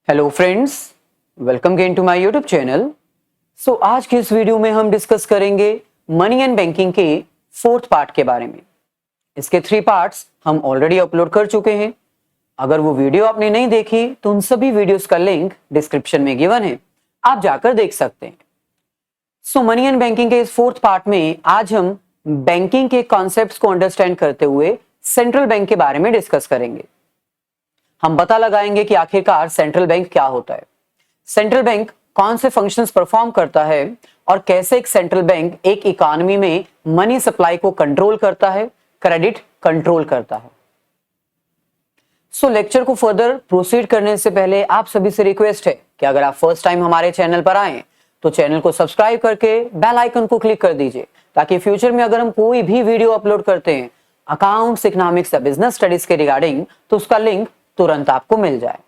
Hello friends, welcome again to my YouTube channel. So आज के इस वीडियो में हम डिस्कस करेंगे मनी एंड बैंकिंग के फोर्थ पार्ट के बारे में। इसके 3 पार्ट्स हम ऑलरेडी अपलोड कर चुके हैं। अगर वो वीडियो आपने नहीं देखी तो उन सभी वीडियोस का लिंक डिस्क्रिप्शन में गिवन है, आप जाकर देख सकते हैं। सो मनी एंड बैंकिंग के इस फोर्थ पार्ट में आज हम बैंकिंग के कॉन्सेप्ट्स को अंडरस्टैंड करते हुए सेंट्रल बैंक के बारे में डिस्कस करेंगे। हम पता लगाएंगे कि आखिरकार सेंट्रल बैंक क्या होता है, सेंट्रल बैंक कौन से फंक्शंस परफॉर्म करता है और कैसे एक सेंट्रल बैंक एक इकोनॉमी में मनी सप्लाई को कंट्रोल करता है, क्रेडिट कंट्रोल करता है। सो लेक्चर को फर्दर प्रोसीड करने से पहले आप सभी से रिक्वेस्ट है कि अगर आप फर्स्ट टाइम हमारे चैनल पर आए तो चैनल को सब्सक्राइब करके बेल आइकन को क्लिक कर दीजिए, ताकि फ्यूचर में अगर हम कोई भी वीडियो अपलोड करते हैं अकाउंट्स, इकोनॉमिक्स या बिजनेस स्टडीज के रिगार्डिंग, तो उसका लिंक तुरंत आपको मिल जाए।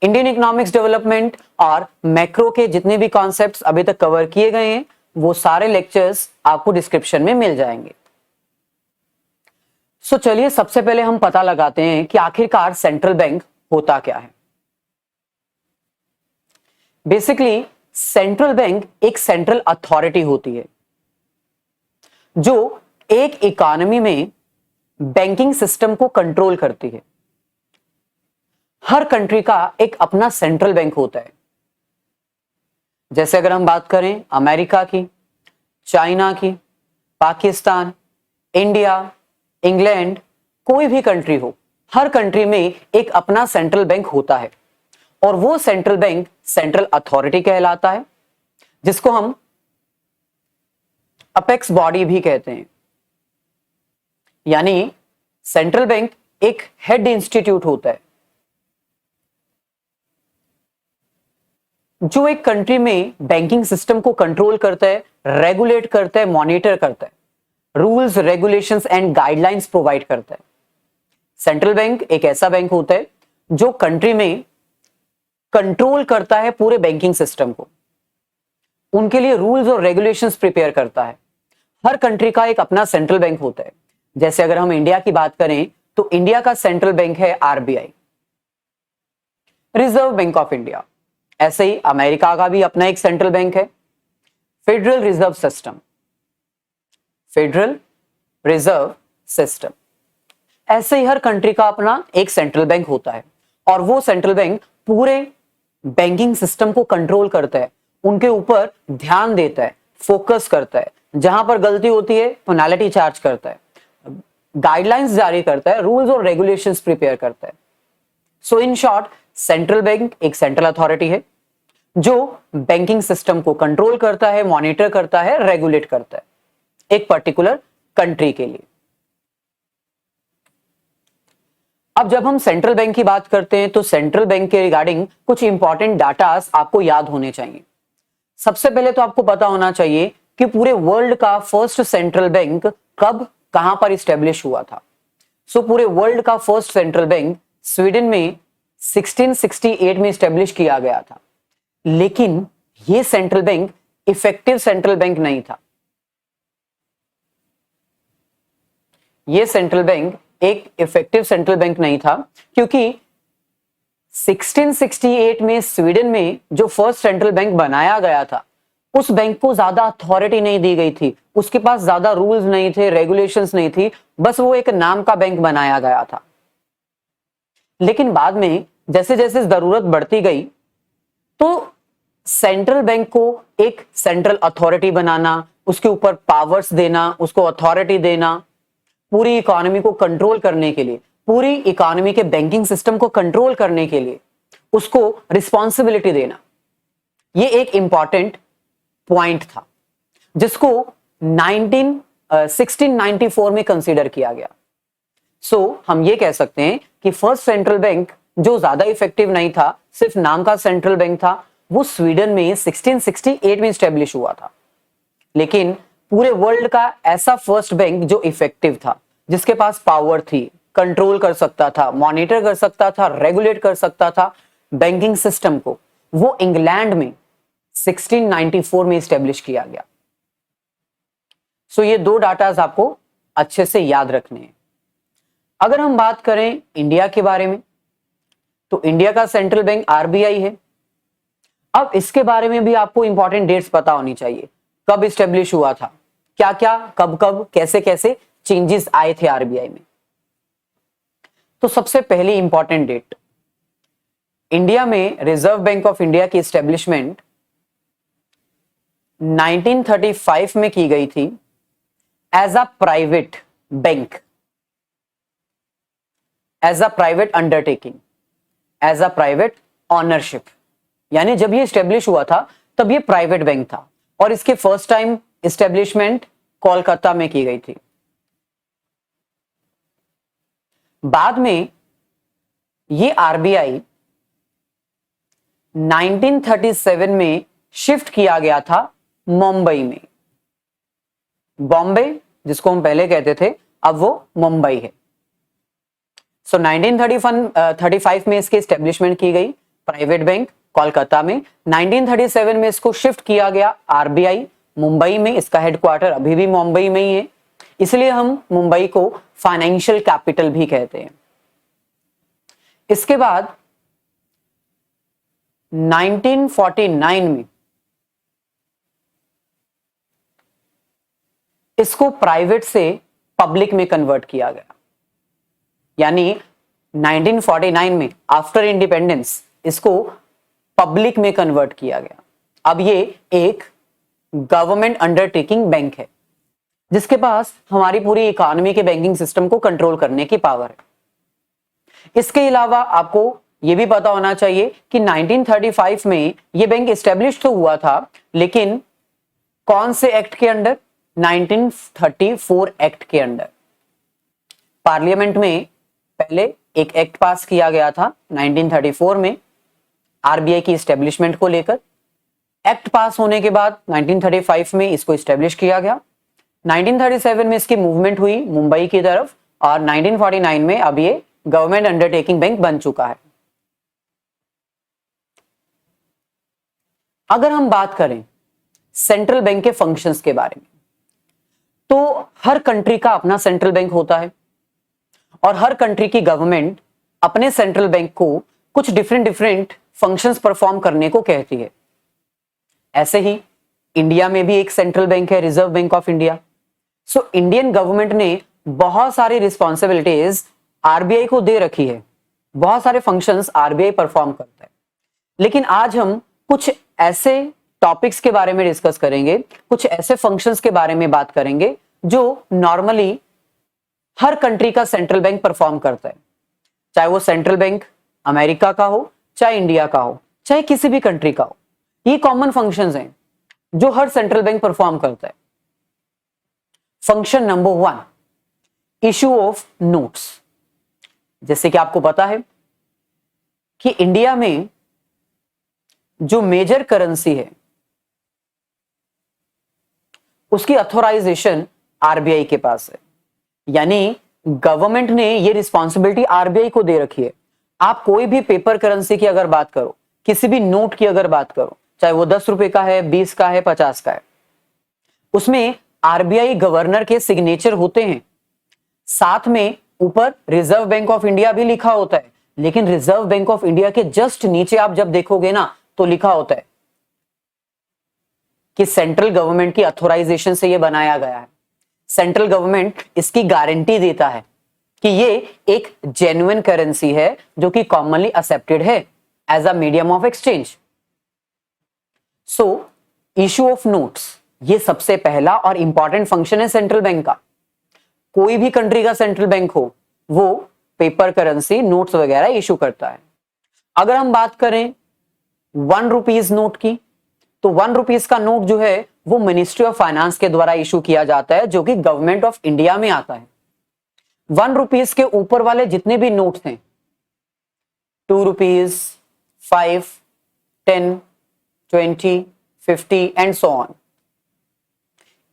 इंडियन इकोनॉमिक्स डेवलपमेंट और मैक्रो के जितने भी कॉन्सेप्ट्स अभी तक कवर किए गए हैं वो सारे लेक्चर्स आपको डिस्क्रिप्शन में मिल जाएंगे। सो चलिए सबसे पहले हम पता लगाते हैं कि आखिरकार सेंट्रल बैंक होता क्या है। बेसिकली सेंट्रल बैंक एक सेंट्रल अथॉरिटी होती है जो एक इकोनॉमी में बैंकिंग सिस्टम को कंट्रोल करती है। हर कंट्री का एक अपना सेंट्रल बैंक होता है। जैसे अगर हम बात करें अमेरिका की, चाइना की, पाकिस्तान, इंडिया, इंग्लैंड, कोई भी कंट्री हो, हर कंट्री में एक अपना सेंट्रल बैंक होता है और वो सेंट्रल बैंक सेंट्रल अथॉरिटी कहलाता है, जिसको हम अपेक्स बॉडी भी कहते हैं। यानी सेंट्रल बैंक एक हेड इंस्टीट्यूट होता है जो एक कंट्री में बैंकिंग सिस्टम को कंट्रोल करता है, रेगुलेट करता है, मॉनिटर करता है, rules, regulations and guidelines provide करता है। सेंट्रल बैंक एक ऐसा बैंक होता है जो कंट्री में कंट्रोल करता है पूरे बैंकिंग सिस्टम को, उनके लिए रूल्स और रेगुलेशंस प्रिपेयर करता है। हर कंट्री का एक अपना सेंट्रल बैंक होता है। जैसे अगर हम इंडिया की बात करें तो इंडिया का सेंट्रल बैंक है RBI, reserve Bank of India. ऐसे ही अमेरिका का भी अपना एक सेंट्रल बैंक है, federal reserve system, federal reserve system. ऐसे ही हर कंट्री का अपना एक सेंट्रल बैंक होता है और वो सेंट्रल बैंक पूरे बैंकिंग सिस्टम को कंट्रोल करता है, उनके ऊपर ध्यान देता है, फोकस करता है, जहां पर गलती होती है पेनल्टी चार्ज करता है, गाइडलाइंस जारी करता है, रूल्स और रेगुलेशंस प्रिपेयर करता है। सो इन शॉर्ट सेंट्रल बैंक एक सेंट्रल अथॉरिटी है जो बैंकिंग सिस्टम को कंट्रोल करता है, मॉनिटर करता है, रेगुलेट करता है एक पर्टिकुलर कंट्री के लिए। अब जब हम सेंट्रल बैंक की बात करते हैं तो सेंट्रल बैंक के रिगार्डिंग कुछ इंपॉर्टेंट डाटास आपको याद होने चाहिए। सबसे पहले तो आपको पता होना चाहिए कि पूरे वर्ल्ड का फर्स्ट सेंट्रल बैंक कब, कहां पर इस्टेब्लिश हुआ था। सो पूरे वर्ल्ड का फर्स्ट सेंट्रल बैंक स्वीडन में 1668 में इस्टेब्लिश किया गया था, लेकिन यह central bank effective central bank नहीं था। यह सेंट्रल बैंक एक इफेक्टिव सेंट्रल बैंक नहीं था क्योंकि 1668 में स्वीडन में जो फर्स्ट सेंट्रल बैंक बनाया गया था उस बैंक को ज्यादा अथॉरिटी नहीं दी गई थी, उसके पास ज्यादा रूल्स नहीं थे, रेगुलेशंस नहीं थी, बस वो एक नाम का बैंक बनाया गया था। लेकिन बाद में जैसे जैसे जरूरत बढ़ती गई तो सेंट्रल बैंक को एक सेंट्रल अथॉरिटी बनाना, उसके ऊपर पावर्स देना, उसको अथॉरिटी देना, पूरी इकोनॉमी को कंट्रोल करने के लिए, पूरी इकोनॉमी के बैंकिंग सिस्टम को कंट्रोल करने के लिए उसको रिस्पॉन्सिबिलिटी देना, ये एक इंपॉर्टेंट पॉइंट था जिसको 1694 में कंसीडर किया गया। सो हम ये कह सकते हैं कि फर्स्ट सेंट्रल बैंक जो ज्यादा इफेक्टिव नहीं था, सिर्फ नाम का सेंट्रल बैंक था, वो स्वीडन में 1668 में स्टैब्लिश हुआ था। लेकिन पूरे वर्ल्ड का ऐसा फर्स्ट बैंक जो इफेक्टिव था, जिसके पास पावर थी, कंट्रोल कर सकता था, मॉनिटर कर सकता था, रेगुलेट कर सकता था बैंकिंग सिस्टम को, वो इंग्लैंड में 1694 में स्टैब्लिश किया गया। सो ये दो डाटाज आपको अच्छे से याद रखने हैं। अगर हम बात करें इंडिया के बारे में तो इंडिया का सेंट्रल बैंक आरबीआई है। अब इसके बारे में भी आपको इंपॉर्टेंट डेट्स पता होनी चाहिए, कब इस्टेब्लिश हुआ था, क्या क्या कब कब कैसे कैसे चेंजेस आए थे आरबीआई में। तो सबसे पहली इंपॉर्टेंट डेट, इंडिया में रिजर्व बैंक ऑफ इंडिया की एस्टेब्लिशमेंट 1935 में की गई थी as a private bank, as a private undertaking, as a private ownership. यानी जब ये एस्टेब्लिश हुआ था तब ये प्राइवेट बैंक था और इसके फर्स्ट टाइम एस्टेब्लिशमेंट कोलकाता में की गई थी। बाद में ये आरबीआई 1937 में शिफ्ट किया गया था मुंबई में। बॉम्बे जिसको हम पहले कहते थे अब वो मुंबई है। सो 1935 में इसकी एस्टेब्लिशमेंट की गई प्राइवेट बैंक कोलकाता में। 1937 में इसको शिफ्ट किया गया आरबीआई मुंबई में। इसका हेडक्वार्टर अभी भी मुंबई में ही है, इसलिए हम मुंबई को फाइनेंशियल कैपिटल भी कहते हैं। इसके बाद 1949 में इसको प्राइवेट से पब्लिक में कन्वर्ट किया गया। यानी 1949 में आफ्टर इंडिपेंडेंस इसको पब्लिक में कन्वर्ट किया गया। अब ये एक गवर्नमेंट अंडरटेकिंग बैंक है जिसके पास हमारी पूरी इकोनॉमी के बैंकिंग सिस्टम को कंट्रोल करने की पावर है। इसके अलावा आपको यह भी पता होना चाहिए कि 1935 में यह बैंक एस्टेब्लिश तो हुआ था, लेकिन कौन से एक्ट के अंडर? 1934 एक्ट के अंडर। पार्लियामेंट में पहले एक एक्ट पास किया गया था 1934 में आरबीआई की एस्टेब्लिशमेंट को लेकर। एक्ट पास होने के बाद 1935 में इसको एस्टेब्लिश किया गया। 1937 में इसकी मूवमेंट हुई मुंबई की तरफ और 1949 में अब ये गवर्नमेंट अंडरटेकिंग बैंक बन चुका है। अगर हम बात करें सेंट्रल बैंक के फंक्शंस के बारे में, तो हर कंट्री का अपना सेंट्रल बैंक होता है और हर कंट्री की गवर्नमेंट अपने सेंट्रल बैंक को कुछ डिफरेंट फंक्शंस परफॉर्म करने को कहती है। ऐसे ही इंडिया में भी एक सेंट्रल बैंक है, reserve Bank of India. So Indian government ने बहुत सारी रिस्पॉन्सिबिलिटीज आरबीआई को दे रखी है, बहुत सारे फंक्शंस आरबीआई परफॉर्म करता है। लेकिन आज हम कुछ ऐसे टॉपिक्स के बारे में डिस्कस करेंगे, कुछ ऐसे फंक्शंस के बारे में बात करेंगे जो नॉर्मली हर कंट्री का सेंट्रल बैंक परफॉर्म करता है। चाहे वो सेंट्रल बैंक अमेरिका का हो, चाहे इंडिया का हो, चाहे किसी भी कंट्री का हो, ये कॉमन फंक्शंस हैं जो हर सेंट्रल बैंक परफॉर्म करता है। Function number 1, issue of notes. जैसे कि आपको पता है कि इंडिया में जो मेजर करेंसी है उसकी अथॉराइजेशन आरबीआई के पास है। यानी गवर्नमेंट ने ये रिस्पॉन्सिबिलिटी आरबीआई को दे रखी है। आप कोई भी पेपर करेंसी की अगर बात करो, किसी भी नोट की अगर बात करो, चाहे वो 10 रुपए का है, 20 का है, 50 का है, उसमें आरबीआई गवर्नर के सिग्नेचर होते हैं। साथ में ऊपर रिजर्व बैंक ऑफ इंडिया भी लिखा होता है, लेकिन रिजर्व बैंक ऑफ इंडिया के जस्ट नीचे आप जब देखोगे ना तो लिखा होता है कि सेंट्रल गवर्नमेंट की अथॉराइजेशन से यह बनाया गया है। सेंट्रल गवर्नमेंट इसकी गारंटी देता है कि ये एक जेन्युइन करेंसी है जो कि कॉमनली एक्सेप्टेड है as a medium of exchange. So issue of notes ये सबसे पहला और इंपॉर्टेंट फंक्शन है सेंट्रल बैंक का। कोई भी कंट्री का सेंट्रल बैंक हो वो पेपर करेंसी, नोट्स वगैरह इशू करता है। अगर हम बात करें 1 रुपीज नोट की, तो 1 रुपीज का नोट जो है वो मिनिस्ट्री ऑफ फाइनेंस के द्वारा इशू किया जाता है, जो कि गवर्नमेंट ऑफ इंडिया में आता है। 1 रुपीज के ऊपर वाले जितने भी नोट्स हैं, 2 रुपीज, 5, 10, 20, 50 एंड सो ऑन,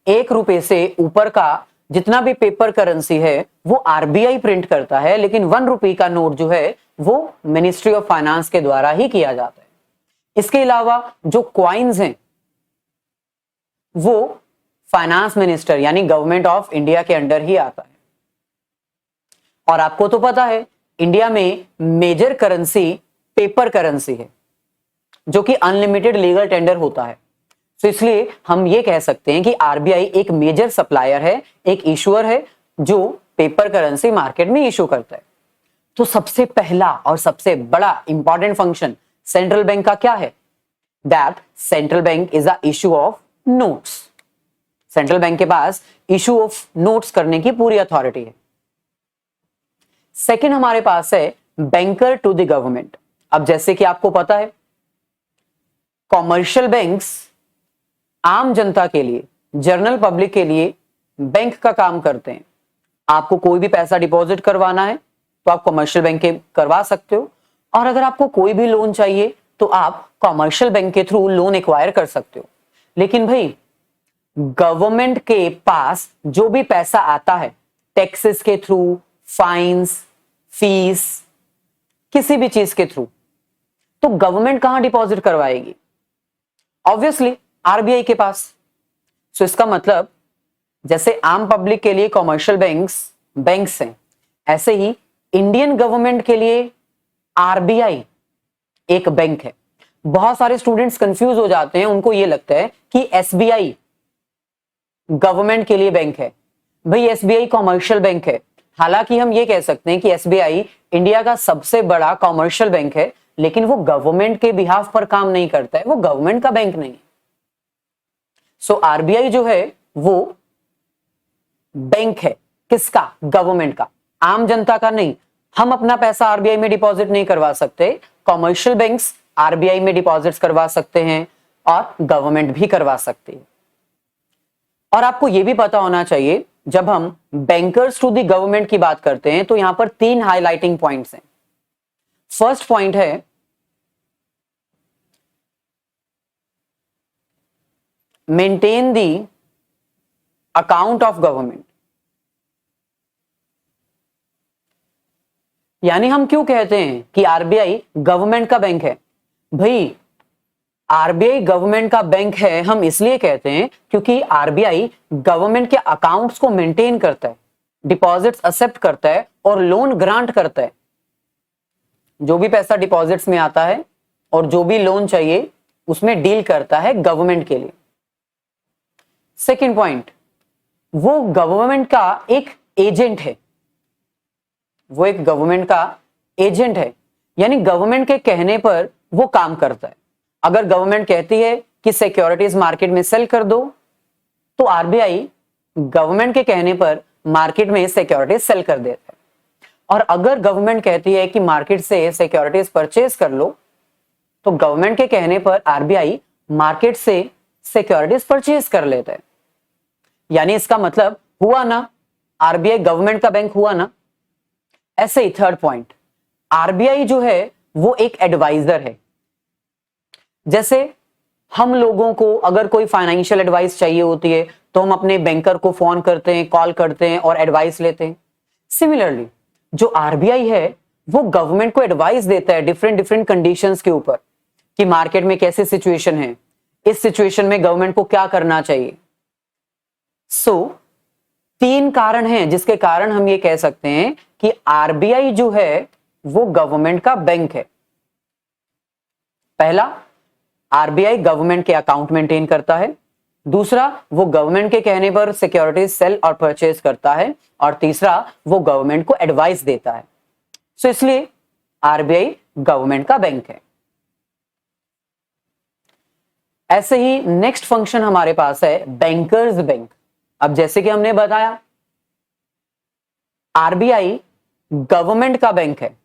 1 रुपए से ऊपर का जितना भी पेपर करेंसी है वो आरबीआई प्रिंट करता है, लेकिन 1 रुपए का नोट जो है वो मिनिस्ट्री ऑफ फाइनेंस के द्वारा ही किया जाता है। इसके अलावा जो क्वाइंस हैं वो फाइनेंस मिनिस्टर यानी गवर्नमेंट ऑफ इंडिया के अंडर ही आता है। और आपको तो पता है इंडिया में मेजर करेंसी पेपर करेंसी है जो कि अनलिमिटेड लीगल टेंडर होता है। तो इसलिए हम ये कह सकते हैं कि आरबीआई एक मेजर सप्लायर है, एक इशूअर है जो पेपर करेंसी मार्केट में इशू करता है। तो सबसे पहला और सबसे बड़ा इंपॉर्टेंट फंक्शन सेंट्रल बैंक का क्या है? That central bank is a issue of notes. Central bank के पास इशू ऑफ नोट्स करने की पूरी अथॉरिटी है। सेकंड हमारे पास है बैंकर टू द गवर्नमेंट। अब जैसे कि आपको पता है कॉमर्शियल बैंक्स आम जनता के लिए, जनरल पब्लिक के लिए बैंक का काम करते हैं। आपको कोई भी पैसा डिपॉजिट करवाना है तो आप कॉमर्शियल बैंक के करवा सकते हो, और अगर आपको कोई भी लोन चाहिए तो आप कॉमर्शियल बैंक के थ्रू लोन एक्वायर कर सकते हो। लेकिन भाई गवर्नमेंट के पास जो भी पैसा आता है टैक्सेस के थ्रू, फाइन्स, फीस, किसी भी चीज के थ्रू, तो गवर्नमेंट कहां डिपॉजिट करवाएगी? ऑब्वियसली आरबीआई के पास। सो इसका मतलब जैसे आम पब्लिक के लिए कॉमर्शियल बैंक्स हैं, ऐसे ही इंडियन गवर्नमेंट के लिए आरबीआई एक बैंक है। बहुत सारे स्टूडेंट्स कंफ्यूज हो जाते हैं, उनको ये लगता है कि एसबीआई गवर्नमेंट के लिए बैंक है। भाई एसबीआई कॉमर्शियल बैंक है। हालांकि हम ये कह सकते हैं कि एसबीआई इंडिया का सबसे बड़ा कॉमर्शियल बैंक है, लेकिन वो गवर्नमेंट के बिहाफ पर काम नहीं करता है, वो गवर्नमेंट का बैंक नहीं है। सो आरबीआई जो है वो बैंक है, किसका? गवर्नमेंट का, आम जनता का नहीं। हम अपना पैसा आरबीआई में डिपॉजिट नहीं करवा सकते, कॉमर्शियल बैंक्स आरबीआई में डिपॉजिट्स करवा सकते हैं और गवर्नमेंट भी करवा सकती है। और आपको यह भी पता होना चाहिए जब हम बैंकर्स टू द गवर्नमेंट की बात करते हैं तो यहां पर 3 हाईलाइटिंग पॉइंट्स हैं। फर्स्ट पॉइंट है maintain the account of government. यानी हम क्यों कहते हैं कि आरबीआई गवर्नमेंट का बैंक है? भाई आरबीआई गवर्नमेंट का बैंक है हम इसलिए कहते हैं क्योंकि आरबीआई गवर्नमेंट के अकाउंट्स को मेंटेन करता है, डिपॉजिट्स एक्सेप्ट करता है और लोन ग्रांट करता है। जो भी पैसा डिपॉजिट्स में आता है और जो भी लोन चाहिए उसमें डील करता है गवर्नमेंट के लिए। सेकंड पॉइंट, वो गवर्नमेंट का एक एजेंट है। वो एक गवर्नमेंट का एजेंट है, यानी गवर्नमेंट के कहने पर वो काम करता है। अगर गवर्नमेंट कहती है कि सिक्योरिटीज मार्केट में सेल कर दो, तो आरबीआई गवर्नमेंट के कहने पर मार्केट में सिक्योरिटीज सेल कर देता है। और अगर गवर्नमेंट कहती है कि मार्केट से सिक्योरिटीज परचेज कर लो, तो गवर्नमेंट के कहने पर आरबीआई मार्केट से सिक्योरिटीज परचेज कर लेता है। यानी इसका मतलब हुआ ना, आरबीआई गवर्नमेंट का बैंक हुआ ना। ऐसे ही थर्ड पॉइंट, आरबीआई जो है वो एक एडवाइजर है। जैसे हम लोगों को अगर कोई फाइनेंशियल एडवाइस चाहिए होती है तो हम अपने बैंकर को फोन करते हैं, कॉल करते हैं और एडवाइस लेते हैं। सिमिलरली जो आरबीआई है वो गवर्नमेंट को एडवाइस देता है डिफरेंट डिफरेंट कंडीशंस के ऊपर कि मार्केट में कैसी सिचुएशन है, इस सिचुएशन में गवर्नमेंट को क्या करना चाहिए। सो 3 कारण हैं जिसके कारण हम ये कह सकते हैं कि आरबीआई जो है वो गवर्नमेंट का बैंक है। पहला, आरबीआई गवर्नमेंट के अकाउंट मेंटेन करता है। दूसरा, वो गवर्नमेंट के कहने पर सिक्योरिटीज सेल और परचेज करता है। और तीसरा, वो गवर्नमेंट को एडवाइस देता है। सो इसलिए आरबीआई गवर्नमेंट का बैंक है। ऐसे ही नेक्स्ट फंक्शन हमारे पास है बैंकर्स बैंक। अब जैसे कि हमने बताया आरबीआई गवर्नमेंट का बैंक है,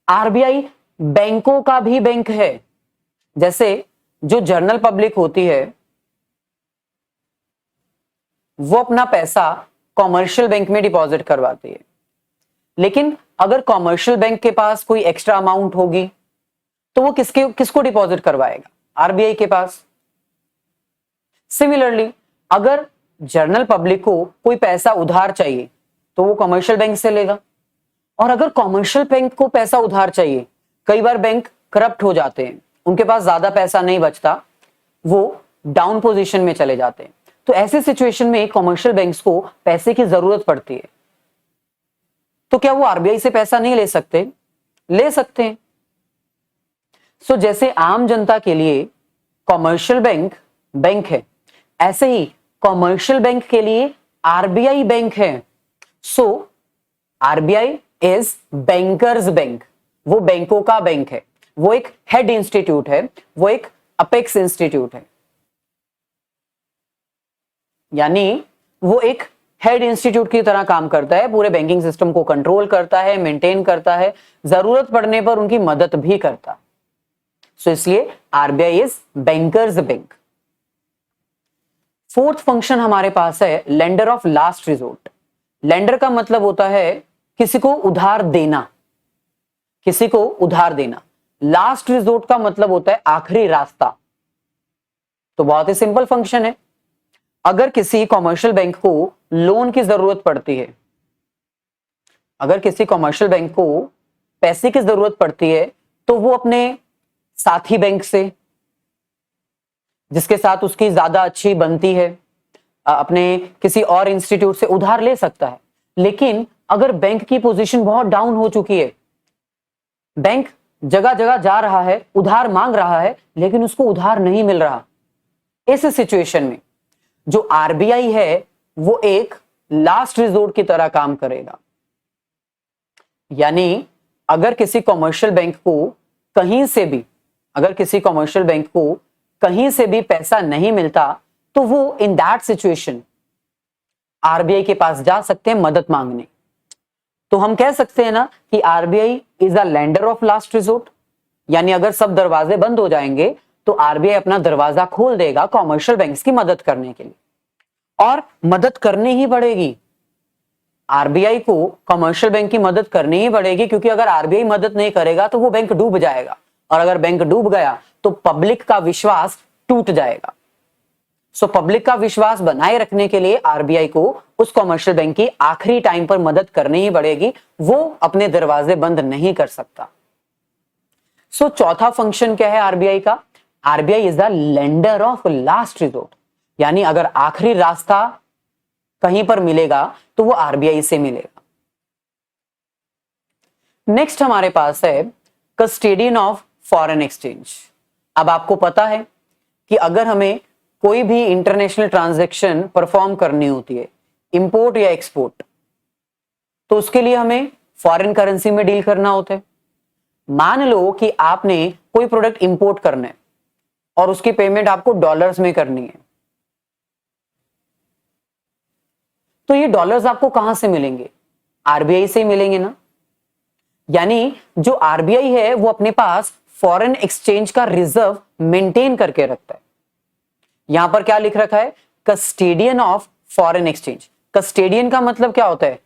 आरबीआई बैंकों का भी बैंक है। जैसे जो जनरल पब्लिक होती है वो अपना पैसा कॉमर्शियल बैंक में डिपॉजिट करवाती है, लेकिन अगर कॉमर्शियल बैंक के पास कोई एक्स्ट्रा अमाउंट होगी तो वो किसको डिपॉजिट करवाएगा? आरबीआई के पास। सिमिलरली अगर जनरल पब्लिक को कोई पैसा उधार चाहिए तो वो कॉमर्शियल बैंक से लेगा। और अगर कॉमर्शियल बैंक को पैसा उधार चाहिए, कई बार बैंक करप्ट हो जाते हैं, उनके पास ज्यादा पैसा नहीं बचता, वो डाउन पोजीशन में चले जाते हैं, तो ऐसे सिचुएशन में कॉमर्शियल बैंक्स को पैसे की जरूरत पड़ती है। तो क्या वो आरबीआई से पैसा नहीं ले सकते? ले सकते हैं। सो जैसे आम जनता के लिए कॉमर्शियल बैंक बैंक है, ऐसे ही कॉमर्शियल बैंक के लिए आरबीआई बैंक है। So RBI is bankers bank, वो बैंकों का बैंक है, वो एक हेड इंस्टीट्यूट है, वो एक अपेक्स इंस्टीट्यूट है, यानी वो एक हेड इंस्टीट्यूट की तरह काम करता है, पूरे बैंकिंग सिस्टम को कंट्रोल करता है, मेंटेन करता है, जरूरत पड़ने पर उनकी मदद भी करता है। सो इसलिए RBI is bankers bank. Fourth function हमारे पास है lender of last resort. Lender का मतलब होता है किसी को उधार देना, किसी को उधार देना। लास्ट रिजोर्ट का मतलब होता है आखिरी रास्ता। तो बहुत ही सिंपल फंक्शन है। अगर किसी कॉमर्शियल बैंक को लोन की जरूरत पड़ती है, अगर किसी कॉमर्शियल बैंक को पैसे की जरूरत पड़ती है, तो वो अपने साथी बैंक से, जिसके साथ उसकी ज्यादा अच्छी बनती है, अपने किसी और इंस्टीट्यूट से उधार ले सकता है। लेकिन अगर बैंक की पोजीशन बहुत डाउन हो चुकी है, बैंक जगह जगह जा रहा है, उधार मांग रहा है, लेकिन उसको उधार नहीं मिल रहा, इस सिचुएशन में जो आरबीआई है वो एक लास्ट रिजोर्ट की तरह काम करेगा। यानी अगर किसी कॉमर्शियल बैंक को कहीं से भी, अगर किसी कॉमर्शियल बैंक को कहीं से भी पैसा नहीं मिलता, तो वो इन दैट सिचुएशन आरबीआई के पास जा सकते हैं मदद मांगने। तो हम कह सकते हैं ना कि RBI is a lender of last resort, यानी अगर सब दरवाजे बंद हो जाएंगे तो आरबीआई अपना दरवाजा खोल देगा कॉमर्शियल बैंक्स की मदद करने के लिए, और मदद करनी ही पड़ेगी। आरबीआई को कॉमर्शियल बैंक की मदद करनी ही पड़ेगी, क्योंकि अगर आरबीआई मदद नहीं करेगा तो वो बैंक डूब जाएगा, और अगर बैंक डूब गया तो पब्लिक का विश्वास टूट जाएगा। सो पब्लिक का विश्वास बनाए रखने के लिए आरबीआई को उस कॉमर्शियल बैंक की आखिरी टाइम पर मदद करनी ही पड़ेगी, वो अपने दरवाजे बंद नहीं कर सकता। सो चौथा फंक्शन क्या है आरबीआई का? RBI is the lender of last resort, यानी अगर आखिरी रास्ता कहीं पर मिलेगा तो वो आरबीआई से मिलेगा। नेक्स्ट हमारे पास है कस्टेडियन ऑफ फॉरेन एक्सचेंज। अब आपको पता है कि अगर हमें कोई भी इंटरनेशनल ट्रांजैक्शन परफॉर्म करनी होती है, इंपोर्ट या एक्सपोर्ट, तो उसके लिए हमें फॉरेन करेंसी में डील करना होता है। मान लो कि आपने कोई प्रोडक्ट इंपोर्ट करना है और उसकी पेमेंट आपको डॉलर्स में करनी है, तो ये डॉलर्स आपको कहां से मिलेंगे? आरबीआई से ही मिलेंगे ना। यानी जो आरबीआई है वो अपने पास फॉरेन एक्सचेंज का रिजर्व मेंटेन करके रखता है। यहां पर क्या लिख रखा है? कस्टेडियन ऑफ फॉरेन एक्सचेंज। कस्टेडियन का मतलब क्या होता है?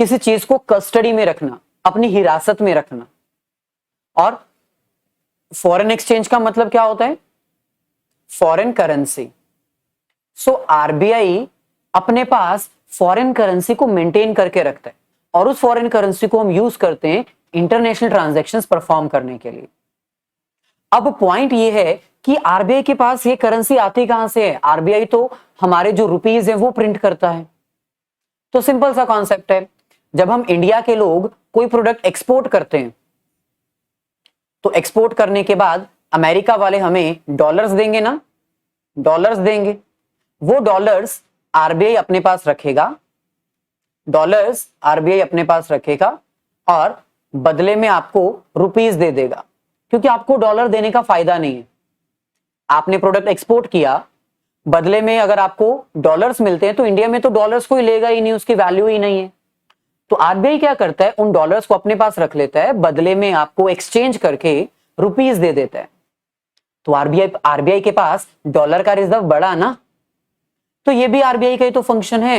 किसी चीज को कस्टडी में रखना, अपनी हिरासत में रखना। और फॉरेन एक्सचेंज का मतलब क्या होता है? Foreign currency. सो आरबीआई अपने पास फॉरेन करेंसी को मेंटेन करके रखता है, और उस फॉरेन करेंसी को हम यूज करते हैं इंटरनेशनल ट्रांजैक्शंस परफॉर्म करने के लिए। अब पॉइंट ये है कि आरबीआई के पास ये करेंसी आती कहां से है? आरबीआई तो हमारे जो रुपीज है वो प्रिंट करता है। तो सिंपल सा कॉन्सेप्ट है, जब हम इंडिया के लोग कोई प्रोडक्ट एक्सपोर्ट करते हैं, तो एक्सपोर्ट करने के बाद अमेरिका वाले हमें डॉलर्स देंगे ना, डॉलर्स देंगे। वो डॉलर्स आरबीआई अपने पास रखेगा, डॉलर्स आरबीआई अपने पास रखेगा, और बदले में आपको रुपीस दे देगा, क्योंकि आपको डॉलर देने का फायदा नहीं है। आपने प्रोडक्ट एक्सपोर्ट किया, बदले में अगर आपको डॉलर्स मिलते हैं तो इंडिया में तो डॉलर्स कोई लेगा ही नहीं, उसकी वैल्यू ही नहीं है। तो आरबीआई क्या करता है? उन डॉलर्स को अपने पास रख लेता है, बदले में आपको एक्सचेंज करके रुपीस दे देता है। तो आरबीआई के पास डॉलर का रिजर्व बढ़ा ना। तो ये भी आरबीआई का ही तो फंक्शन है।